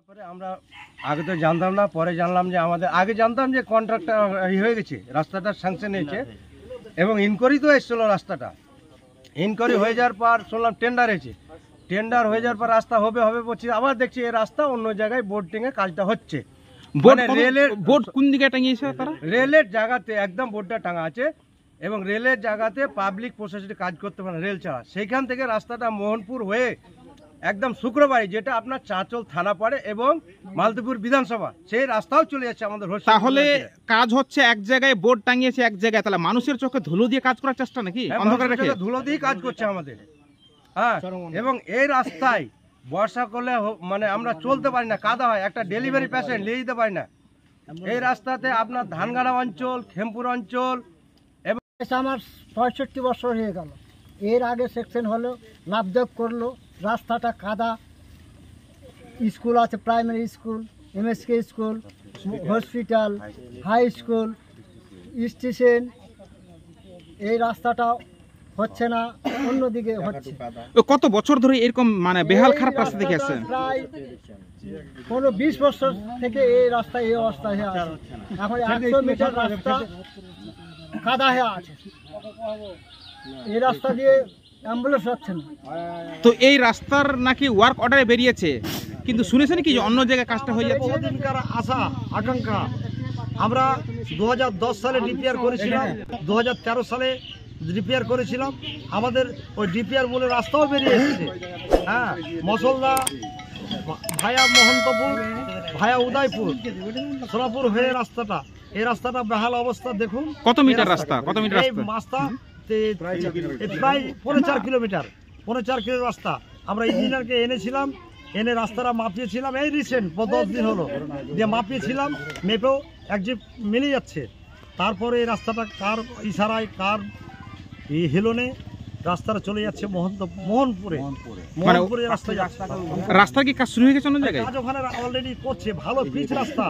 আমরা আগে তো জানতাম না, পরে জানলাম যে আমাদের আগে জানতাম যে কন্ট্রাক্টটা হয়ে গেছে, রাস্তাটা স্যাংশন হয়েছে এবং ইনকোয়ারি তো এসেছিল। রাস্তাটা ইনকোয়ারি হয়ে যাওয়ার পর শুনলাম টেন্ডার হয়েছে, টেন্ডার হয়ে যাওয়ার পর রাস্তা হবে বলছি, আবার দেখছি এই রাস্তা অন্য জায়গায় বোর্ড টেঙে কাজটা হচ্ছে। রেলের বোর্ড কোন দিকে টাঙিয়েছে তারা? রেলের জায়গাতে একদম বোর্ডটা টাঙা আছে এবং রেলের জায়গাতে পাবলিক প্রশাসনে কাজ করতে পারে রেল ছাড়া। সেইখান থেকে রাস্তাটা মোহনপুর হয়ে একদম শুক্রবারে, যেটা আপনার চাঁচল থানা পড়ে এবং মালতীপুর বিধানসভা, সেই রাস্তাও চলে যাচ্ছে আমাদের। তাহলে কাজ হচ্ছে এক জায়গায়, বোর্ড টাঙিয়েছে এক জায়গায়, তাহলে মানুষের চোখে ধুলো দিয়ে কাজ করার চেষ্টা নাকি? অন্ধকারে রেখে ধুলো দিয়ে কাজ করছে আমাদের। হ্যাঁ, এবং এই রাস্তায় বর্ষা করলে মানে আমরা চলতে পারি না, কাদা হয়, একটা ডেলিভারি পেশেন্ট নিয়ে যেতে পারি না। এই রাস্তাতে আপনার ধানগাড়া অঞ্চল, খেমপুর অঞ্চল এবং আমার 65 বছর হয়ে গেল। এর আগে সেকশন হলো, লাভজব করলো, রাস্তাটা কাদা, স্কুল আছে, primary school, MSK school, hospital, high school, station, এই রাস্তাটা হচ্ছে না, অন্যদিকে হচ্ছে। কত বছর ধরে এরকম মানে বেহাল খারাপ রাস্তা দেখে আসছে? প্রায় 20 বছর থেকে এই রাস্তা এই অবস্থা হয়ে আছে। এখন 100 মিটার রাস্তা কাদা হয়ে আছে, এই রাস্তা দিয়ে অ্যাম্বুলেন্স যাচ্ছে না। তো এই রাস্তার নাকি ওয়ার্ক অর্ডারে বেরিয়েছে, কিন্তু শুনেছেন কি যে অন্য জায়গায় কাজটা হয়ে যাচ্ছে? বহুদিনকার আশা আকাঙ্ক্ষা। আমরা 2010 সালে ডিপিআর করেছিলাম, 2013 সালে ডিপিআর করেছিলাম। আমাদের ওই ডিপিআর বলে রাস্তাও বেরিয়ে এসেছে। হ্যাঁ, মশলদা ভায়া মোহন্তপুর, ভায়া উদয়পুর, সোনাপুর হয়ে রাস্তাটা, এই রাস্তাটা বেহাল অবস্থা। দেখুন কত মিটার রাস্তা, কত মিটার রাস্তা? প্রায় 4.5 কিলোমিটার, 4.5 কিলো রাস্তা। আমরা ইঞ্জিনিয়ারকে এনেছিলাম, এনে রাস্তাটা মাপিয়েছিলাম, এই রিসেন্ট 10 দিন হলো, দিয়ে মাপিয়েছিলাম, মেপেও একজিপ মিলে যাচ্ছে। তারপরে এই রাস্তাটা কার ইশারায়, কার এই হেলনে রাস্তাটা চলে যাচ্ছে মোহনপুরে। রাস্তা কি কাজ শুরু হয়ে গেছে অন্য জায়গায়? কাজ ওখানে অলরেডি করছে, ভালো পিচ রাস্তা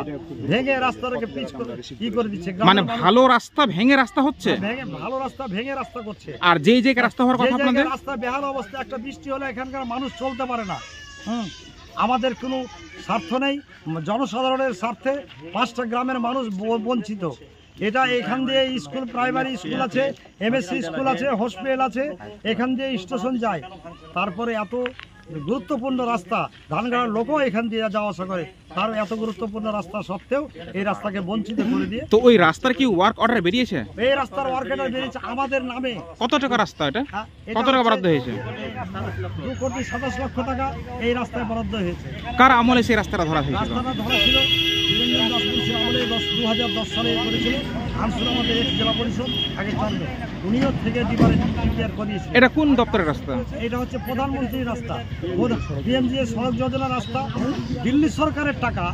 ভেঙে রাস্তাটাকে পিচ করে করে দিচ্ছে। মানে ভালো রাস্তা ভেঙে রাস্তা হচ্ছে, ভালো রাস্তা ভেঙে রাস্তা করছে। আর যেই জায়গায় রাস্তা হওয়ার কথা আপনাদের, রাস্তা বেহাল অবস্থা। একটা বৃষ্টি হলে এখানকার মানুষ চলতে পারে না। আমাদের কোনো স্বার্থ নেই, জনসাধারণের স্বার্থে 5টা গ্রামের মানুষ বঞ্চিত। এটা এখান দিয়ে স্কুল, প্রাইমারি স্কুল আছে, এমএসসি স্কুল আছে, হসপিটাল আছে, এখান দিয়ে স্টেশন যায়। তারপরে এত গুরুত্বপূর্ণ রাস্তা, ধানগাড়ার লোকও এখান দিয়ে যাওয়া আসা করে, তার এত গুরুত্বপূর্ণ রাস্তা সত্ত্বেও এই রাস্তাকে বঞ্চিত করে দিয়ে। তো ওই রাস্তার কি ওয়ার্ক অর্ডার বেরিয়েছে? এই রাস্তার ওয়ার্ক অর্ডার বেরিয়েছে আমাদের নামে। কত টাকা রাস্তা এটা? কত টাকা বরাদ্দ হয়েছে? 2,27,00,000 টাকা এই রাস্তায় বরাদ্দ হয়েছে। কার আমলে সেই রাস্তাটা ধরা হয়েছিল? রাস্তাটা ধরা ছিল 2010 সালে করেছিল আনসুর, আমাদের জেলা পরিষদ আগে চন্দ্র, উনিও থেকে ডিপিআর করিয়েছে। এটা কোন দপ্তরের রাস্তা? এটা হচ্ছে প্রধানমন্ত্রীর রাস্তা, পিএমজি সড়ক যোজনা রাস্তা, দিল্লি সরকারের টাকা,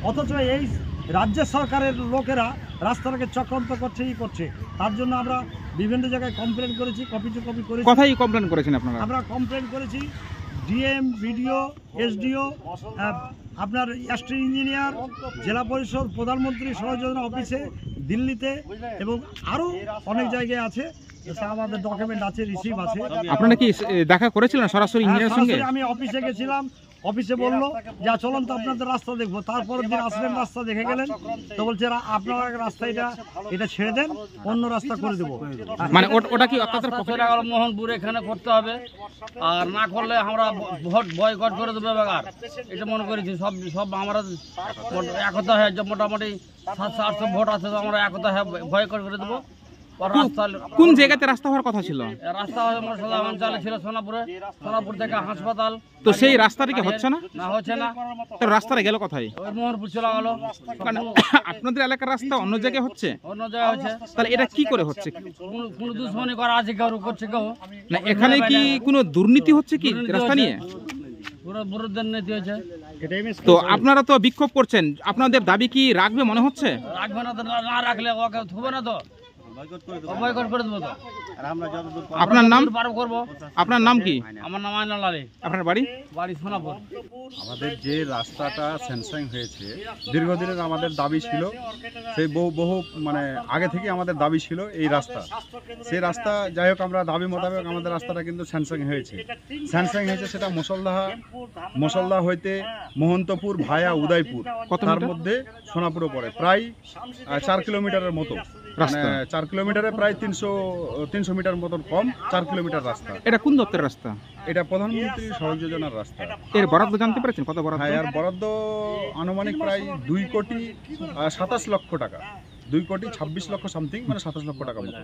অথচ এই রাজ্য সরকারের লোকেরা রাস্তাটাকে চক্রান্ত করছে। তার জন্য আমরা বিভিন্ন জায়গায় কমপ্লেন করেছি, কপি টু কপি করেছি। কোথায় কমপ্লেন করেছেন আপনারা? আমরা কমপ্লেন করেছি ডিএম, বিডিও, এসডিও, আপনার এসটি ইঞ্জিনিয়ার, জেলা পরিষদ, প্রধানমন্ত্রী সড়ক যোজনা অফিসে, দিল্লিতে এবং আরও অনেক জায়গায় আছে। আমাদের ডকুমেন্ট আছে, রিসিভ আছে। আপনারা কি দেখা করেছিলেন সরাসরি ইঞ্জিনিয়ারের সঙ্গে? আমি অফিসে গেছিলাম, অফিসে বললো যা চলুন তো আপনাদের রাস্তা দেখবো। তারপরের দিন আসলেন, রাস্তা দেখে গেলেন, তো বলছে আপনারা রাস্তা এটা ছেড়ে দেন, অন্য রাস্তা করে দেবো। মানে ওটা কি আপনাদের মোহনপুর এখানে করতে হবে, আর না করলে আমরা ভোট বয়কট করে দেবো বেকার, এটা মনে করেছি। সব আমরা একতা হয়ে মোটামুটি 700-800 ভোট আছে, তো আমরা একতা হয়ে বয়কট করে দেবো। কোন জায়গাতে রাস্তা হওয়ার কথা ছিল? রাস্তা অঞ্চলে ছিল সোনাপুর থেকে হাসপাতাল। তো সেই রাস্তাটা কি হচ্ছে না? না, হচ্ছে না। তো রাস্তাটা গেল কোথায়? ওই মোহনপুর চলে গেল। আপনাদের এলাকার রাস্তা অন্য জায়গায় হচ্ছে? অন্য জায়গায় হচ্ছে। তাহলে এটা কি করে হচ্ছে? কোন দুশ্মনী করা আছে, কেউ করছে, কেউ না। এখানে কি কোনো দুর্নীতি হচ্ছে কি রাস্তা নিয়ে? তো আপনারা তো বিক্ষোভ করছেন, আপনাদের দাবি কি রাখবে মনে হচ্ছে? রাখবে না তো, না রাখলে ওকে থুবে না তো। বয়কট করে দেবো তো। আপনার নাম? পারো করবো। আপনার নাম কি? আমার নাম আইনুল আলী, আপনার বাড়ি? বাড়ি সোনাপুর। আমাদের যে রাস্তাটা স্যাংশন হয়েছে, দীর্ঘদিনের আমাদের দাবি ছিল, সেই বহু মানে আগে থেকে আমাদের দাবি ছিল এই রাস্তা। সেই রাস্তা যাই হোক, আমরা দাবি মোতাবেক আমাদের রাস্তাটা কিন্তু স্যাংশন হয়েছে। সেটা মশলদা হইতে মোহন্তপুর ভায়া উদয়পুর, কত তার মিটার? মধ্যে সোনাপুরও পড়ে, প্রায় 4 কিলোমিটারের মতো। মানে রাস্তা? 4 কিলোমিটারে প্রায় 300 মিটার মতন কম, 4 কিলোমিটার রাস্তা। এটা কোন দপ্তরের রাস্তা? এটা প্রধানমন্ত্রী সড়ক যোজনার রাস্তা। এর বরাদ্দ জানতে পেরেছেন? কত বরাদ্দ? হ্যাঁ, এর বরাদ্দ আনুমানিক প্রায় 2,27 লক্ষ টাকা, 2,26 লক্ষ সামথিং, মানে 27 লক্ষ টাকা মতো।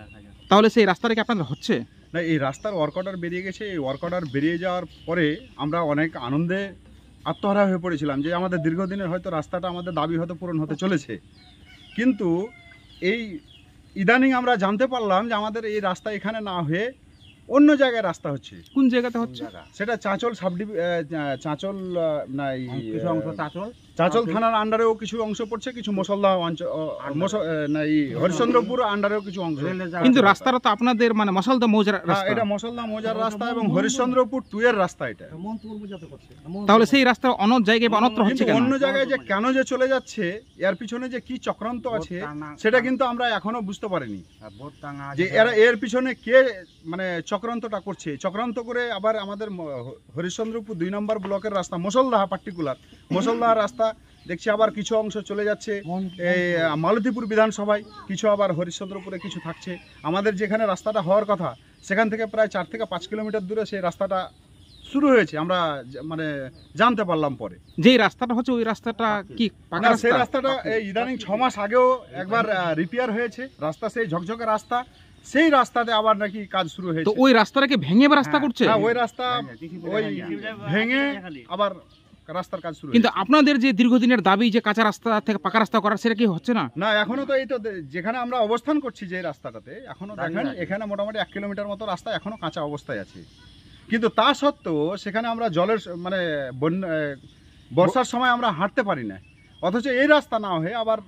তাহলে সেই রাস্তাটা কি আপনাদের হচ্ছে? না, এই রাস্তার ওয়ার্ক অর্ডার বেরিয়ে গেছে। এই ওয়ার্ক অর্ডার বেরিয়ে যাওয়ার পরে আমরা অনেক আনন্দে আত্মহারা হয়ে পড়েছিলাম যে আমাদের দীর্ঘদিনের হয়তো রাস্তাটা, আমাদের দাবি হয়তো পূরণ হতে চলেছে। কিন্তু এই ইদানিং আমরা জানতে পারলাম যে আমাদের এই রাস্তা এখানে না হয়ে অন্য জায়গায় রাস্তা হচ্ছে। কোন জায়গাতে হচ্ছে? সেটা চাঁচল চাঁচল না, কিছু অংশ চাঁচল থানার আন্ডারেও কিছু অংশ পড়ছে, কিছু মশলদা অঞ্চল, হরিশ্চন্দ্রপুর আন্ডারেও কিছু অংশ। কিন্তু রাস্তাটা তো আপনাদের মানে মশালদা মৌজার হ্যাঁ, রাস্তা। এটা মশলদা মৌজার রাস্তা এবং হরিশ্চন্দ্রপুর 2 এর রাস্তা এটা। তাহলে সেই রাস্তা অন্য জায়গায় বা অন্যত্র হচ্ছে কিন্তু কেন? অন্য জায়গায় যে কেন যে চলে যাচ্ছে, এর পিছনে যে কি চক্রান্ত আছে সেটা কিন্তু আমরা এখনো বুঝতে পারিনি। যে এর পিছনে কে মানে চক্রান্তটা করছে। চক্রান্ত করে আবার আমাদের হরিশ্চন্দ্রপুর 2 নম্বর ব্লকের রাস্তা মশলদা, পার্টিকুলার মশলদা রাস্তা দেখছি আবার কিছু অংশ চলে যাচ্ছে এই মালতীপুর বিধানসভায়, কিছু আবার হরিশ্চন্দ্রপুরে কিছু থাকছে। আমাদের যেখানে রাস্তাটা হওয়ার কথা সেখান থেকে প্রায় 4 থেকে 5 কিলোমিটার দূরে সেই রাস্তাটা শুরু হয়েছে, আমরা মানে জানতে পারলাম পরে। যেই রাস্তাটা হচ্ছে ওই রাস্তাটা কি পাকা না, সেই রাস্তা? রাস্তাটা এই ইদানিং 6 মাস আগেও একবার রিপেয়ার হয়েছে রাস্তা, সেই ঝকঝকে রাস্তা, সেই রাস্তাতে আবার নাকি কাজ শুরু তো হয়েছে। ওই রাস্তাটাকে ভেঙে বা রাস্তা করছে? হ্যাঁ, ওই রাস্তা ওই ভেঙে আবার রাস্তার কাজ শুরু কিন্তু হয়েছে। আপনাদের যে দীর্ঘদিনের দাবি যে কাঁচা রাস্তা থেকে পাকা রাস্তা করার, সেটা কি হচ্ছে না? না, এখনো তো এই তো যেখানে আমরা অবস্থান করছি যে রাস্তাটাতে, এখনো দেখেন এখানে মোটামুটি 1 কিলোমিটার মতো রাস্তা এখনো কাঁচা অবস্থায় আছে। কিন্তু তা সত্ত্বেও সেখানে আমরা জলের মানে বর্ষার সময় আমরা হাঁটতে পারি না। অথচ এই রাস্তা না হয়ে আবার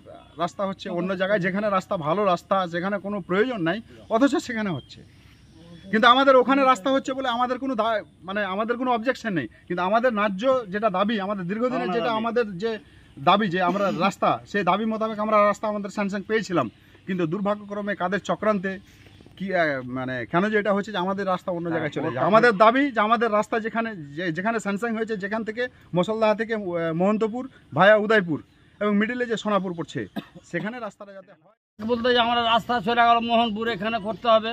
রাস্তা হচ্ছে অন্য জায়গায়, যেখানে রাস্তা ভালো রাস্তা, যেখানে কোনো প্রয়োজন নাই, অথচ সেখানে হচ্ছে। কিন্তু আমাদের ওখানে রাস্তা হচ্ছে বলে আমাদের কোনো মানে আমাদের কোনো অবজেকশন নেই। কিন্তু আমাদের ন্যায্য যেটা দাবি, আমাদের দীর্ঘদিনের যেটা আমাদের যে দাবি, যে আমরা রাস্তা, সেই দাবি মোতাবেক আমরা রাস্তা আমাদের স্যাংশন পেয়েছিলাম। কিন্তু দুর্ভাগ্যক্রমে কাদের চক্রান্তে কি মানে কেন যে এটা হচ্ছে যে আমাদের রাস্তা অন্য জায়গায় চলে যায়। আমাদের দাবি যে আমাদের রাস্তা যেখানে স্যাংশন হয়েছে, যেখান থেকে মশলদাহা থেকে মোহন্তপুর ভায়া উদয়পুর এবং মিডিলে যে সোনাপুর পড়ছে, সেখানে রাস্তাটা যাতে হয়। বলতে যে আমরা রাস্তা চলে গেল মোহনপুর, এখানে করতে হবে,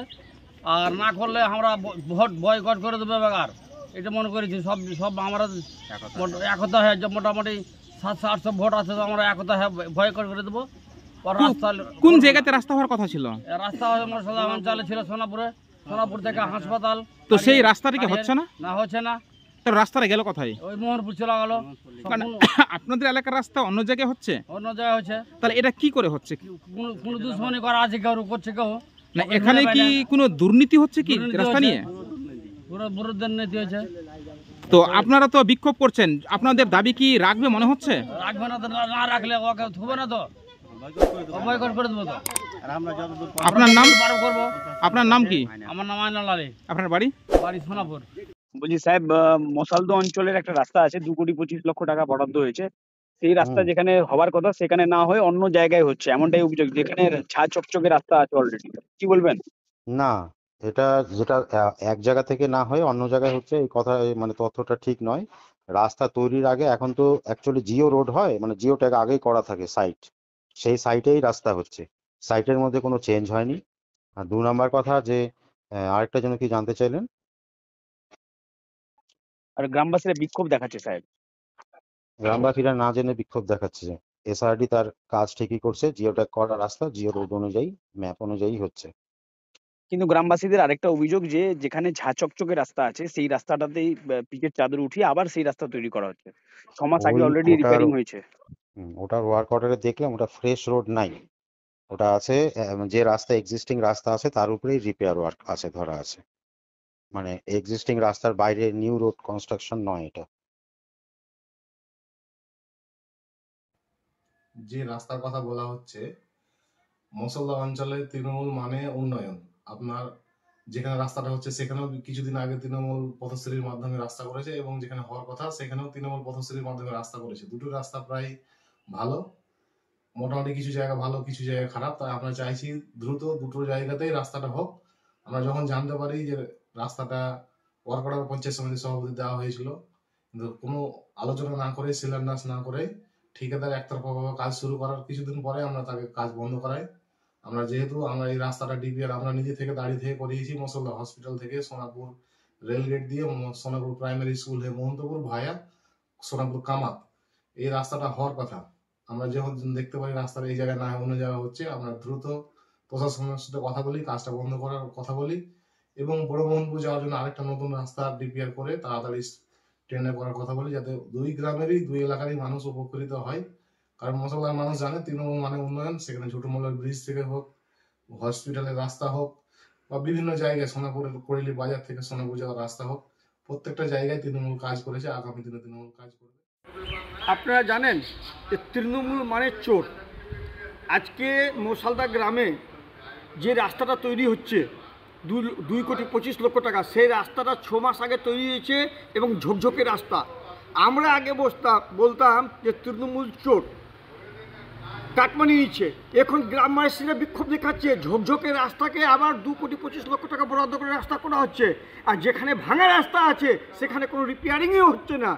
আর না করলে আমরা ভোট বয়কট করে দেবো বেকার। এটা মনে করেছি সব আমরা একতা হয়ে, যে মোটামুটি 700-800 ভোট আছে, তো আমরা একতা হয়ে বয়কট করে দেবো। রাস্তা কোন জায়গাতে রাস্তা হওয়ার কথা ছিল? রাস্তা মশলা অঞ্চলে ছিল সোনাপুর থেকে হাসপাতাল। তো সেই রাস্তাটা কি হচ্ছে না? না, হচ্ছে না। তো রাস্তাটা গেল কোথায়? ওই মোহনপুর চলে গেল। মানে আপনাদের এলাকার রাস্তা অন্য জায়গায় হচ্ছে? অন্য জায়গায় হচ্ছে। তাহলে এটা কি করে হচ্ছে? কোনো দুশ্মনী করা আছে, কেউ করছে, কেউ না, এখানে কি কোনো দুর্নীতি হচ্ছে কি রাস্তা নিয়ে? পুরো বিরোধের নীতি হয়েছে। তো আপনারা তো বিক্ষোভ করছেন, আপনাদের দাবি কি রাখবে মনে হচ্ছে? রাখবে না তো, না রাখলে ওকে থুবে না তো, বয়কট করে দেবো তো। আপনার নাম? পারো করবো। আপনার নাম কি? আমার নাম আইনুল আলী, আপনার বাড়ি? বাড়ি সোনাপুর। বলছি সাহেব, মশালদহ অঞ্চলের একটা রাস্তা আছে, 2,25,00,000 টাকা বরাদ্দ হয়েছে। সেই রাস্তা যেখানে হওয়ার কথা সেখানে না হয়ে অন্য জায়গায় হচ্ছে, এমনটাই অভিযোগ, যেখানে ছা চকচকে রাস্তা আছে অলরেডি। কি বলবেন? না, এটা যেটা এক জায়গা থেকে না হয়ে অন্য জায়গায় হচ্ছে, এই কথা মানে তথ্যটা ঠিক নয়। রাস্তা তৈরির আগে এখন তো অ্যাকচুয়ালি জিও রোড হয়, মানে জিও ট্যাগ আগেই করা থাকে সাইট, সেই সাইটেই রাস্তা হচ্ছে, সাইটের মধ্যে কোনো চেঞ্জ হয়নি। আর 2 নাম্বার কথা যে আরেকটা জন্য কি জানতে চাইলেন? আর গ্রামবাসীরা বিক্ষোভ দেখাচ্ছে সাহেব। গ্রামবাসীরা না জেনে বিক্ষোভ দেখাচ্ছে। এসআরডি তার কাজ ঠিকই করছে, জিও ট্যাগ করা রাস্তা জিও রোড অনুযায়ী, ম্যাপ অনুযায়ী হচ্ছে। কিন্তু গ্রামবাসীদের আরেকটা অভিযোগ যে যেখানে ঝা চকচকে রাস্তা আছে সেই রাস্তাটাতেই পিচের চাদর উঠিয়ে আবার সেই রাস্তা তৈরি করা হচ্ছে। 6 মাস আগে অলরেডি রিপেয়ারিং হয়েছে। ওটার ওয়ার্ক অর্ডারে দেখলাম ওটা ফ্রেশ রোড নাই, ওটা আছে যে রাস্তা এক্সিস্টিং রাস্তা আছে তার উপরেই রিপেয়ার ওয়ার্ক আছে ধরা আছে, মানে এক্সিস্টিং রাস্তার বাইরে নিউ রোড কনস্ট্রাকশন নয় এটা। যে রাস্তার কথা বলা হচ্ছে মশলদা অঞ্চলে তৃণমূল মানে উন্নয়ন। আপনার যেখানে রাস্তাটা হচ্ছে সেখানেও কিছুদিন আগে তৃণমূল পথশ্রীর মাধ্যমে রাস্তা করেছে, এবং যেখানে হওয়ার কথা সেখানেও তৃণমূল পথশ্রীর মাধ্যমে রাস্তা করেছে। দুটো রাস্তা প্রায় ভালো, মোটামুটি কিছু জায়গা ভালো কিছু জায়গা খারাপ। তাই আমরা চাইছি দ্রুত দুটো জায়গাতেই রাস্তাটা হোক। আমরা যখন জানতে পারি যে রাস্তাটা ওয়ারকড়া পঞ্চায়েত সমিতির সভাপতি দেওয়া হয়েছিল, কিন্তু কোনো আলোচনা না করে, শিলান্যাস না করে ঠিকাদার একতরফাভাবে কাজ শুরু করার কিছুদিন পরে আমরা তাকে কাজ বন্ধ করাই। যেহেতু আমরা এই রাস্তাটা ডিপিআর আমরা নিজে থেকে দাঁড়িয়ে থেকে করিয়েছি, মশলদা হসপিটাল থেকে সোনাপুর রেলগেট দিয়ে সোনাপুর প্রাইমারি স্কুল হয়ে মহন্তপুর ভায়া সোনাপুর কামাত এই রাস্তাটা হওয়ার কথা। আমরা যখন দেখতে পাই রাস্তার এই জায়গায় না অন্য জায়গায় হচ্ছে, আমরা দ্রুত প্রশাসনের সাথে কথা বলি, কাজটা বন্ধ করার কথা বলি, এবং বড় মোহনপুর যাওয়ার জন্য আরেকটা নতুন রাস্তা ডিপিআর করে তাড়াতাড়ি ট্রেনে করার কথা বলি, যাতে দুই গ্রামেরই দুই এলাকারই মানুষ উপকৃত হয়। কারণ মশলার মানুষ জানে তৃণমূল মানে উন্নয়ন। সেখানে ঝুটুমলের ব্রিজ থেকে হোক, হসপিটালের রাস্তা হোক, বা বিভিন্ন জায়গায় সোনাপুরের কোয়েলি বাজার থেকে সোনাপুর যাওয়ার রাস্তা হোক, প্রত্যেকটা জায়গায় তৃণমূল কাজ করেছে, আগামী দিনে তৃণমূল কাজ করবে। আপনারা জানেন যে তৃণমূল মানে চোর। আজকে মশালদা গ্রামে যে রাস্তাটা তৈরি হচ্ছে 2,25,00,000 টাকা, সেই রাস্তাটা 6 মাস আগে তৈরি হয়েছে এবং ঝকঝকে রাস্তা। আমরা আগে বলতাম যে তৃণমূল চোর, কাটমানি নিচ্ছে। এখন গ্রামবাসীরা বিক্ষোভ দেখাচ্ছে, ঝকঝকে রাস্তাকে আবার 2,25,00,000 টাকা বরাদ্দ করে রাস্তা করা হচ্ছে। আর যেখানে ভাঙা রাস্তা আছে সেখানে কোনো রিপেয়ারিংও হচ্ছে না,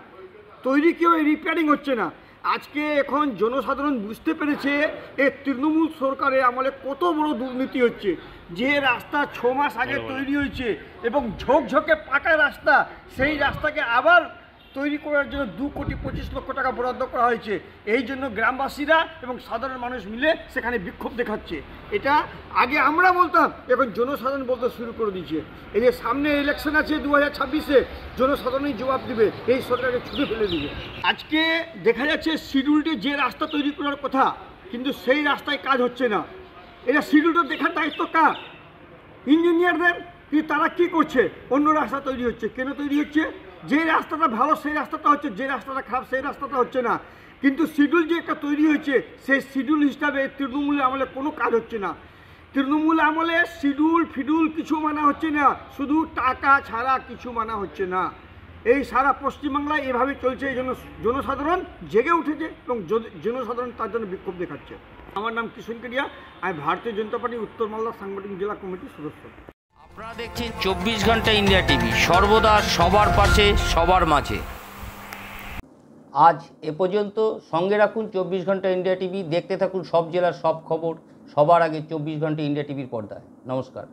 তৈরি কেউ রিপেয়ারিং হচ্ছে না। আজকে এখন জনসাধারণ বুঝতে পেরেছে এই তৃণমূল সরকারের আমলে কত বড় দুর্নীতি হচ্ছে। যে রাস্তা 6 মাস আগে তৈরি হয়েছে এবং ঝকঝকে পাকা রাস্তা, সেই রাস্তাকে আবার তৈরি করার জন্য 2,25,00,000 টাকা বরাদ্দ করা হয়েছে। এই জন্য গ্রামবাসীরা এবং সাধারণ মানুষ মিলে সেখানে বিক্ষোভ দেখাচ্ছে। এটা আগে আমরা বলতাম, এখন জনসাধারণ বলতে শুরু করে দিয়েছে। এই যে সামনে ইলেকশন আছে 2026-এ, জনসাধারণই জবাব দিবে, এই সরকারকে ছুটে ফেলে দিবে। আজকে দেখা যাচ্ছে শিডিউলটি যে রাস্তা তৈরি করার কথা, কিন্তু সেই রাস্তায় কাজ হচ্ছে না। এটা শিডিউলটা দেখার দায়িত্ব কার? ইঞ্জিনিয়ারদের। কিন্তু তারা কি করছে? অন্য রাস্তা তৈরি হচ্ছে। কেন তৈরি হচ্ছে? যে রাস্তাটা ভালো সেই রাস্তাটা হচ্ছে, যে রাস্তাটা খারাপ সেই রাস্তাটা হচ্ছে না। কিন্তু শিডিউল যে একটা তৈরি হয়েছে, সেই শিডিউল হিসাবে তৃণমূলের আমলে কোনো কাজ হচ্ছে না। তৃণমূল আমলে শিডিউল ফিডিউল কিছু মানা হচ্ছে না, শুধু টাকা ছাড়া কিছু মানা হচ্ছে না। এই সারা পশ্চিমবাংলায় এভাবে চলছে। এই জন্য জনসাধারণ জেগে উঠেছে এবং জনসাধারণ তার জন্য বিক্ষোভ দেখাচ্ছে। আমার নাম কিশোর কেডিয়া, আমি ভারতীয় জনতা পার্টি উত্তর মালদা সাংগঠনিক জেলা কমিটির সদস্য। আপনারা দেখছেন 24 ঘন্টা ইন্ডিয়া টিভি, সর্বদা সবার পাশে সবার মাঝে। আজ এ পর্যন্ত। সঙ্গে রাখুন 24 ঘন্টা ইন্ডিয়া টিভি, দেখতে থাকুন সব জেলার সব খবর সবার আগে 24 ঘন্টা ইন্ডিয়া টিভির পর্দায়। নমস্কার।